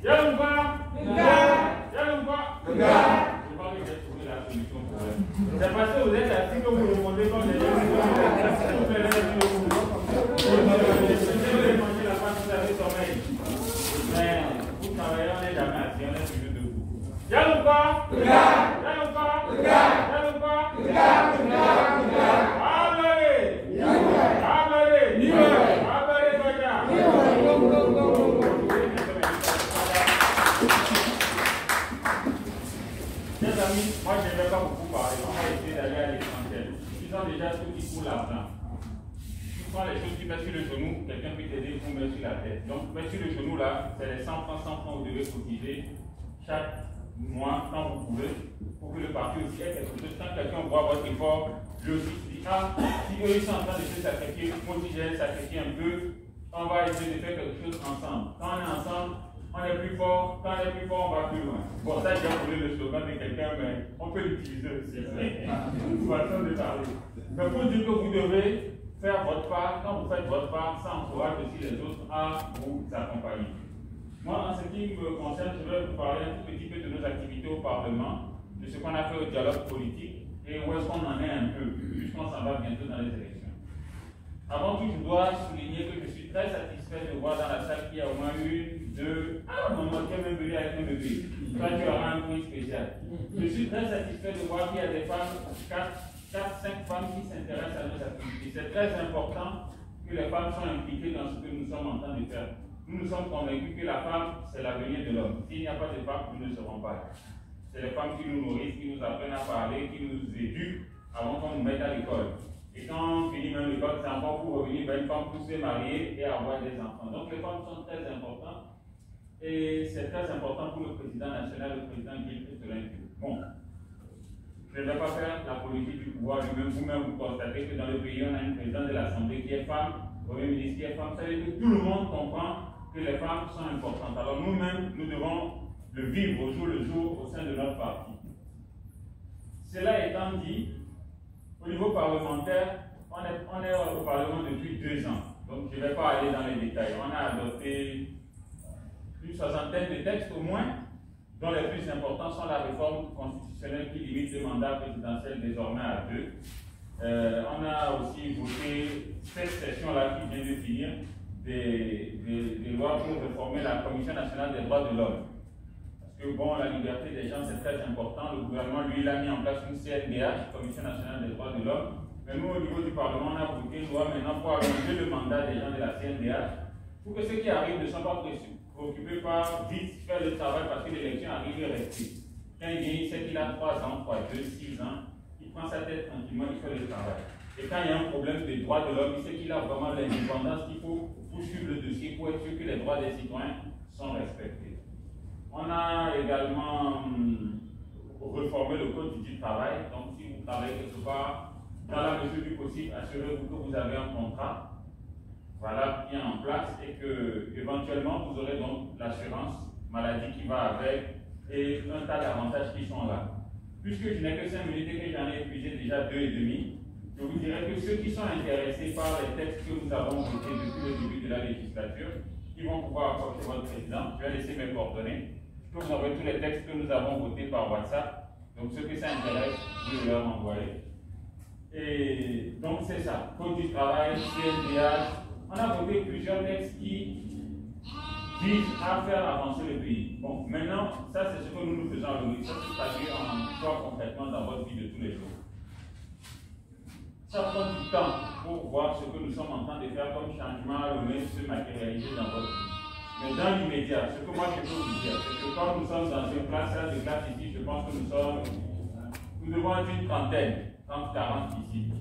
C'est parce que vous êtes assis que vous répondez comme les gens. Manger la pâte, vous avez sommeil. Mais vous travaillez, on n'est jamais assis, on est toujours debout. Y'a ou pas? Chers amis, moi je ne vais pas beaucoup parler, on va essayer d'aller à l'essentiel. Ils ont déjà ceux qui coulent l'argent. Tu prends les choses, tu mets sur le genou, quelqu'un peut t'aider pour mettre sur la tête. Donc, mettre sur le genou là, c'est les 100 francs que vous devez cotiser chaque mois quand vous pouvez, pour que le parti aussi ait quelque chose. Quand quelqu'un voit votre effort, lui aussi se dit, ah, si eux ils sont en train de se sacrifier, moi aussi j'ai sacrifié un peu, on va essayer de faire quelque chose ensemble. Quand on est ensemble, on est plus fort, quand on est plus fort, on va plus loin. Bon, ça j'ai volé le slogan de quelqu'un, mais on peut l'utiliser aussi. Une façon de parler. Mais pour dire que vous devez faire votre part, quand vous faites votre part, ça encourage aussi les autres à vous accompagner. Moi, en ce qui me concerne, je vais vous parler un tout petit peu de nos activités au Parlement, de ce qu'on a fait au dialogue politique et où est-ce qu'on en est un peu, puisqu'on s'en va bientôt dans les élections. Avant tout, je dois souligner que je suis très satisfait de voir dans la salle qu'il y a au moins une, deux. Ah, maman, tu es même venu avec un bébé. Toi, tu auras un prix spécial. Je suis très satisfait de voir qu'il y a des femmes, 4, 5 femmes qui s'intéressent à nos activités. C'est très important que les femmes soient impliquées dans ce que nous sommes en train de faire. Nous sommes convaincus que la femme, c'est l'avenir de l'homme. S'il n'y a pas de femmes, nous ne serons pas là. C'est les femmes qui nous nourrissent, qui nous apprennent à parler, qui nous éduquent avant qu'on nous mette à l'école. Et quand on finit même l'école, c'est encore pour revenir vers une femme pour se marier et avoir des enfants. Donc les femmes sont très importantes. Et c'est très important pour le président national, le président Guy Christolin. Bon, je ne vais pas faire la politique du pouvoir lui-même. Vous-même, vous constatez que dans le pays, on a une présidente de l'Assemblée qui est femme, premier ministre qui est femme. Ça veut dire que tout le monde comprend que les femmes sont importantes. Alors nous-mêmes, nous devons le vivre au jour le jour au sein de notre parti. Cela étant dit, au niveau parlementaire, on est au Parlement depuis 2 ans. Donc je ne vais pas aller dans les détails. On a adopté une 60aine de textes au moins, dont les plus importants sont la réforme constitutionnelle qui limite le mandat présidentiel désormais à 2. On a aussi voté cette session-là qui vient de finir des lois pour réformer la Commission nationale des droits de l'homme. Parce que bon, la liberté des gens c'est très important. Le gouvernement, lui, il a mis en place une CNDH, Commission nationale des droits de l'homme. Mais nous, au niveau du Parlement, on a voté une loi maintenant pour allonger le mandat des gens de la CNDH pour que ceux qui arrivent ne soient pas préoccupés par vite faire le travail parce que l'élection arrive et reste. Quand il vient, il sait qu'il a 3 ans, 3, 2, 6 ans, il prend sa tête tranquillement, il fait le travail. Et quand il y a un problème des droits de l'homme, il sait qu'il a vraiment l'indépendance qu'il faut pour suivre le dossier pour être sûr que les droits des citoyens sont respectés. On a également réformé le code du travail. Donc, si vous travaillez quelque part, dans la mesure du possible, assurez-vous que vous avez un contrat voilà, bien en place et que éventuellement vous aurez donc l'assurance maladie qui va avec et un tas d'avantages qui sont là. Puisque je n'ai que 5 minutes et que j'en ai épuisé déjà 2 et demi, je vous dirais que ceux qui sont intéressés par les textes que nous avons votés depuis le début de la législature, ils vont pouvoir approcher votre président. Je vais laisser mes coordonnées. Je peux vous envoyer tous les textes que nous avons votés par WhatsApp. Donc ceux qui s'intéressent, vous pouvez leur envoyer. Et donc c'est ça. Code du travail, CNDH. On a voté plusieurs textes qui visent à faire avancer le pays. Bon, maintenant, ça c'est ce que nous faisons aujourd'hui. Ça se traduit en quoi concrètement dans votre vie de tous les jours. Ça prend du temps pour voir ce que nous sommes en train de faire comme changement à l'honneur se matérialiser dans votre vie. Mais dans l'immédiat, ce que moi je peux vous dire, c'est que quand nous sommes dans une classe de classe ici, je pense que nous devons être une trentaine, 30, 40 ici.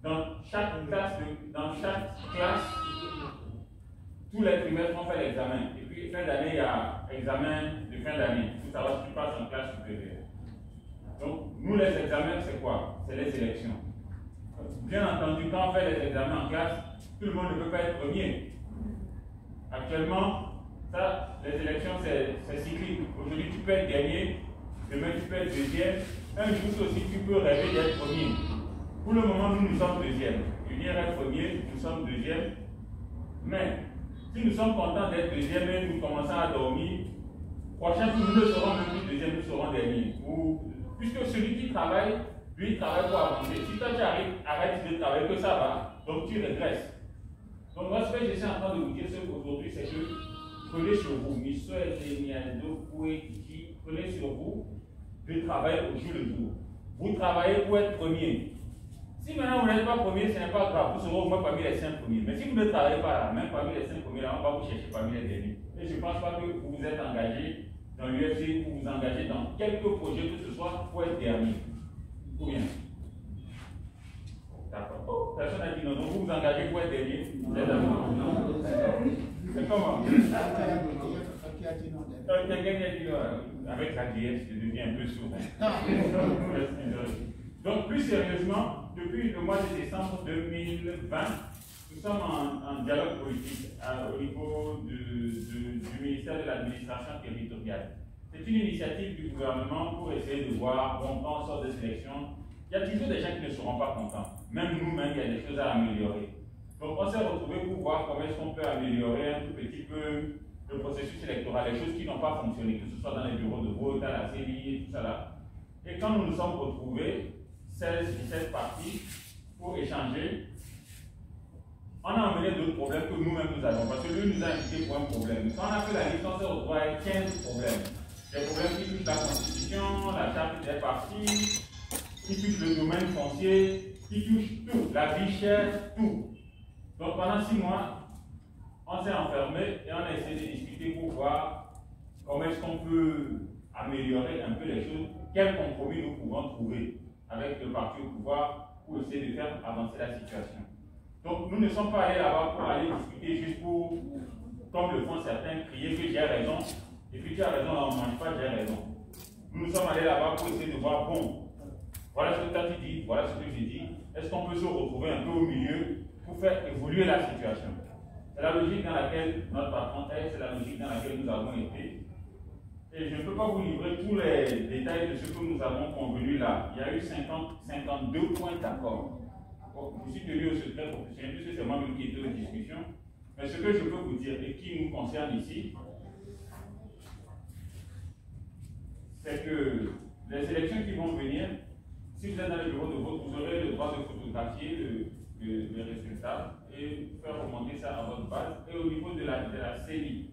Dans chaque classe, tous les trimestres on fait l'examen. Et puis fin d'année, il y a examen de fin d'année, pour savoir si tu passes en classe supérieure. Donc, nous les examens, c'est quoi? C'est les élections. Bien entendu, quand on fait les examens en classe, tout le monde ne peut pas être premier. Actuellement, ça, les élections, c'est cyclique. Aujourd'hui, tu peux être dernier, demain, tu peux être deuxième. Un jour aussi, tu peux rêver d'être premier. Pour le moment, nous sommes deuxième. Julien est premier, nous sommes deuxième. Mais, Si nous sommes contents d'être deuxième et nous commençons à dormir, prochain tour, nous ne serons même plus deuxième, nous serons derniers. Puisque celui qui travaille, lui, il travaille pour avancer. Si toi, tu arrêtes de travailler, que ça va, donc tu régresses. Donc, moi, ce que je suis en train de vous dire aujourd'hui, c'est que prenez sur vous, prenez sur vous de travailler au jour le jour. Vous travaillez pour être premier. Si maintenant vous n'êtes pas premier, ce n'est pas grave, vous serez au moins parmi les 5 premiers. Mais si vous ne travaillez pas là, même parmi les 5 premiers, là, on va vous chercher parmi les derniers. Et je ne pense pas que vous vous êtes engagé dans l'UFC, vous vous engagez dans quelques projets que ce soit pour être dernier. Ou bien? D'accord. Personne n'a dit non, donc vous vous engagez pour être dernier. C'est comment? Quelqu'un qui a dit non, avec la DS, je deviens un peu sourd. Donc, plus sérieusement, depuis le mois de décembre 2020, nous sommes en dialogue politique au niveau du ministère de l'Administration territoriale. C'est une initiative du gouvernement pour essayer de voir, bon, quand on sort des élections, il y a toujours des gens qui ne seront pas contents. Même nous-mêmes, il y a des choses à améliorer. Donc, on s'est retrouvés pour voir comment est-ce qu'on peut améliorer un tout petit peu le processus électoral, les choses qui n'ont pas fonctionné, que ce soit dans les bureaux de vote, à la CENI et tout ça là. Et quand nous nous sommes retrouvés, 16-17 parties, pour échanger, on a emmené d'autres problèmes que nous-mêmes nous avons, parce que lui nous a invités pour un problème. Quand on a fait la liste, on s'est retrouvé avec 15 problèmes. Des problèmes qui touchent la Constitution, la charte des partis, qui touchent le domaine foncier, qui touchent tout, la vie chère, tout. Donc pendant 6 mois, on s'est enfermé et on a essayé de discuter pour voir comment est-ce qu'on peut améliorer un peu les choses, quel compromis nous pouvons trouver avec le parti au pouvoir pour essayer de faire avancer la situation. Donc nous ne sommes pas allés là-bas pour aller discuter juste pour, comme le font certains, crier que j'ai raison, et puis tu as raison, là on ne mange pas, j'ai raison. Nous sommes allés là-bas pour essayer de voir, bon, voilà ce que toi tu dis, voilà ce que j'ai dit, est-ce qu'on peut se retrouver un peu au milieu pour faire évoluer la situation? C'est la logique dans laquelle notre patron est, c'est la logique dans laquelle nous avons été. Et je ne peux pas vous livrer tous les détails de ce que nous avons convenu là. Il y a eu 52 points d'accord. Bon, je suis tenu au secret professionnel, puisque c'est moi-même qui étais aux discussions. Mais ce que je peux vous dire et qui nous concerne ici, c'est que les élections qui vont venir, si vous êtes dans le bureau de vote, vous aurez le droit de photographier les résultats et faire remonter ça à votre base. Et au niveau de la CENI,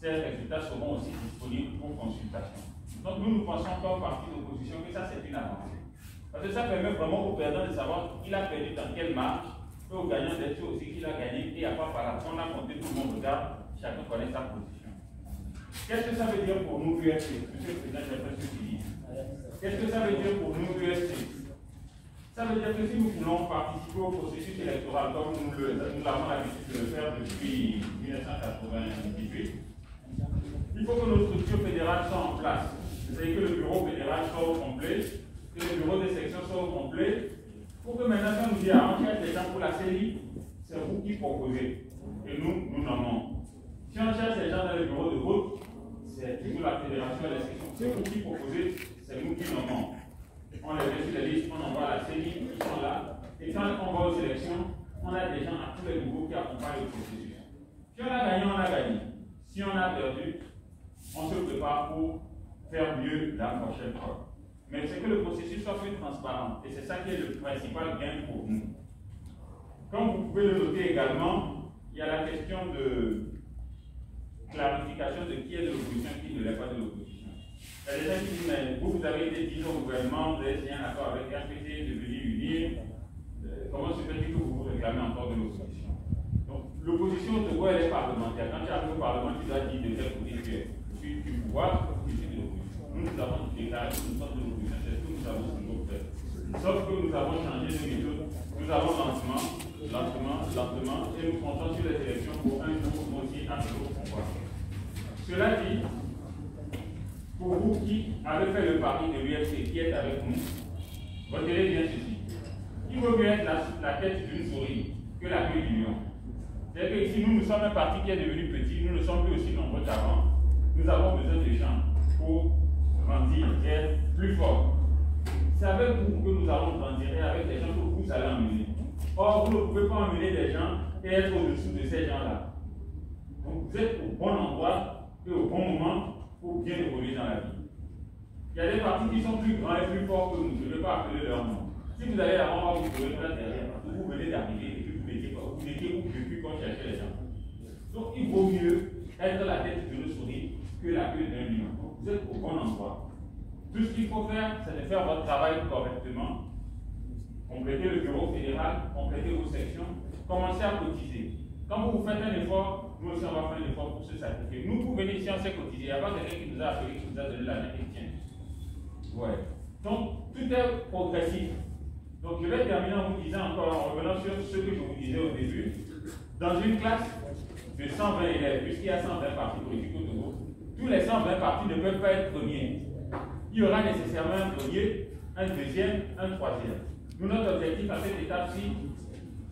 ces résultats seront aussi disponibles pour consultation. Donc nous pensons comme parti d'opposition que ça c'est une avancée. Parce que ça permet vraiment au perdant de savoir qu'il a perdu dans quelle marge, et au gagnant d'être sûr aussi qu'il a gagné, et il n'y a pas par là. On a compté, tout le monde regarde, chacun connaît sa position. Qu'est-ce que ça veut dire pour nous UFC? Monsieur le Président, j'ai l'impression qu'il dit. Qu'est-ce que ça veut dire pour nous UFC? Ça veut dire que si nous voulons participer au processus électoral comme nous l'avons l'habitude de le faire depuis 1998, il faut que nos structures fédérales soient en place. C'est-à-dire que le bureau fédéral soit au complet, que le bureau des sections soit au complet, pour que maintenant, quand nous disons on cherche des gens pour la CENI, c'est vous qui proposez. Et nous, nous nommons. Si on cherche des gens dans le bureau de vote, c'est toujours la fédération et les sections. C'est vous qui proposez, c'est nous qui nommons. On les met sur les listes, on envoie à la CENI, ils sont là. Et quand on va aux élections, on a des gens à tous les niveaux qui accompagnent le processus. Si on a gagné, on a gagné. Si on a perdu, on se prépare pour faire mieux la prochaine fois. Mais c'est que le processus soit plus transparent. Et c'est ça qui est le principal gain pour nous. Comme vous pouvez le noter également, il y a la question de clarification de qui est de l'opposition et qui ne l'est pas de l'opposition. Il y a des gens qui disent, mais vous avez été 10 ans au gouvernement, vous avez signé un accord avec RPT de venir unir. Comment se fait-il que vous vous réclamez encore de l'opposition? Donc, l'opposition au Togo, elle est parlementaire. Quand tu arrives au Parlement, tu dois dire de quel côté tu es. Je suis du pouvoir, je suis de l'opposition. Nous avons déclaré que nous sommes de l'opposition, c'est ce que nous avons toujours fait. Sauf que nous avons changé de méthode. Nous allons lentement, et nous comptons sur les élections pour un jour aussi arriver au pouvoir. Cela dit, pour vous qui avez fait le pari de l'UFC, qui est avec nous, retenez bien ceci. Il vaut mieux être la tête d'une souris que la queue du lion. C'est-à-dire que ici, nous sommes un parti qui est devenu petit, nous ne sommes plus aussi nombreux qu'avant. Nous avons besoin de gens pour grandir, être plus forts. C'est avec vous que nous allons grandir et avec les gens que vous allez emmener. Or, vous ne pouvez pas emmener des gens et être au-dessous de ces gens-là. vous êtes au bon endroit et au bon moment pour bien évoluer dans la vie. Il y a des partis qui sont plus grands et plus forts que nous, je ne vais pas appeler leur nom. Si vous allez là-bas, vous pouvez faire derrière, parce que vous venez d'arriver et puis vous n'étiez où depuis quand chercher les gens. Donc il vaut mieux être la tête d'une souris que la queue d'un lion. Vous êtes au bon endroit. Tout ce qu'il faut faire, c'est de faire votre travail correctement, compléter le bureau fédéral, compléter vos sections, commencer à cotiser. Quand vous faites un effort, nous aussi on va faire un effort pour se sacrifier. Nous, pour venir ici, on sait cotiser. Il n'y a pas quelqu'un qui nous a appelé, qui nous a donné la main et tiens. Ouais. Donc, tout est progressif. Donc, je vais terminer en vous disant encore, en revenant sur ce que je vous disais au début. Dans une classe de 120 élèves, puisqu'il y a 120 partis politiques au Togo, tous les 120 partis ne peuvent pas être premiers. Il y aura nécessairement un premier, un deuxième, un troisième. Nous, notre objectif à cette étape-ci,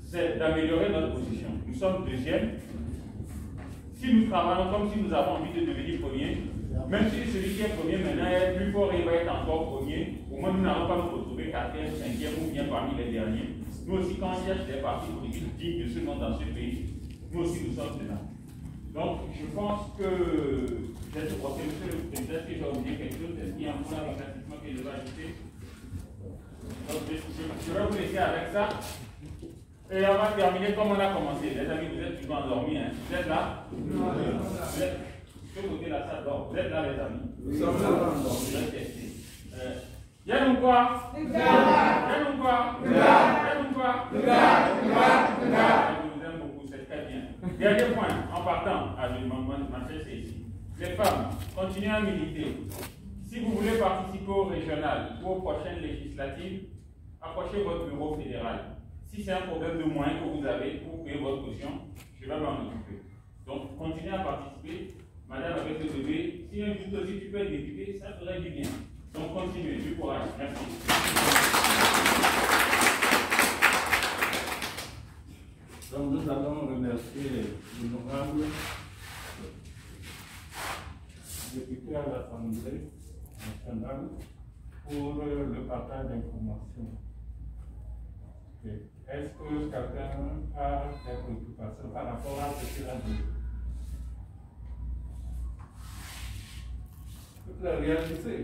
c'est d'améliorer notre position. Nous sommes deuxième. Si nous travaillons comme si nous avons envie de devenir premier, même si celui qui est premier maintenant est plus fort et va être encore premier, au moins nous n'allons pas nous retrouver quatrième, cinquième ou bien parmi les derniers. Nous aussi, quand on cherche des partis politiques dignes de ce nom dans ce pays, nous aussi nous sommes dedans. Donc, je pense que j'ai supporté, monsieur le président, est-ce que j'ai oublié quelque chose? Est-ce qu'il y a un point d'éclaircissement que je vais ajouter? Donc, je vais vous laisser avec ça. Et on va terminer comme on a commencé. Les amis, vous êtes toujours endormis. Hein? Vous êtes là? Non. Vous êtes... Je peux côté la salle d'or. Vous êtes là, les amis? Nous sommes là. Je vais tester. Yann ou quoi? Yann ou quoi? Yann ou quoi? Je vous aime beaucoup, c'est très bien. Dernier point, en partant, ma chère, c'est ici. Les femmes, continuez à militer. Si vous voulez participer au régional ou aux prochaines législatives, approchez votre bureau fédéral. Si c'est un problème de moyens que vous avez pour payer votre caution, je vais m'en occuper. Donc, continuez à participer. Madame avec le bébé, si un jour aussi tu peux être député, ça ferait du bien. Donc, continuez. Du courage. Merci. Donc, nous allons remercier l'honorable député à l'Assemblée nationale pour le partage d'informations. Est-ce que quelqu'un a des préoccupations par rapport à ce qu'il a dit? Toute la réalité.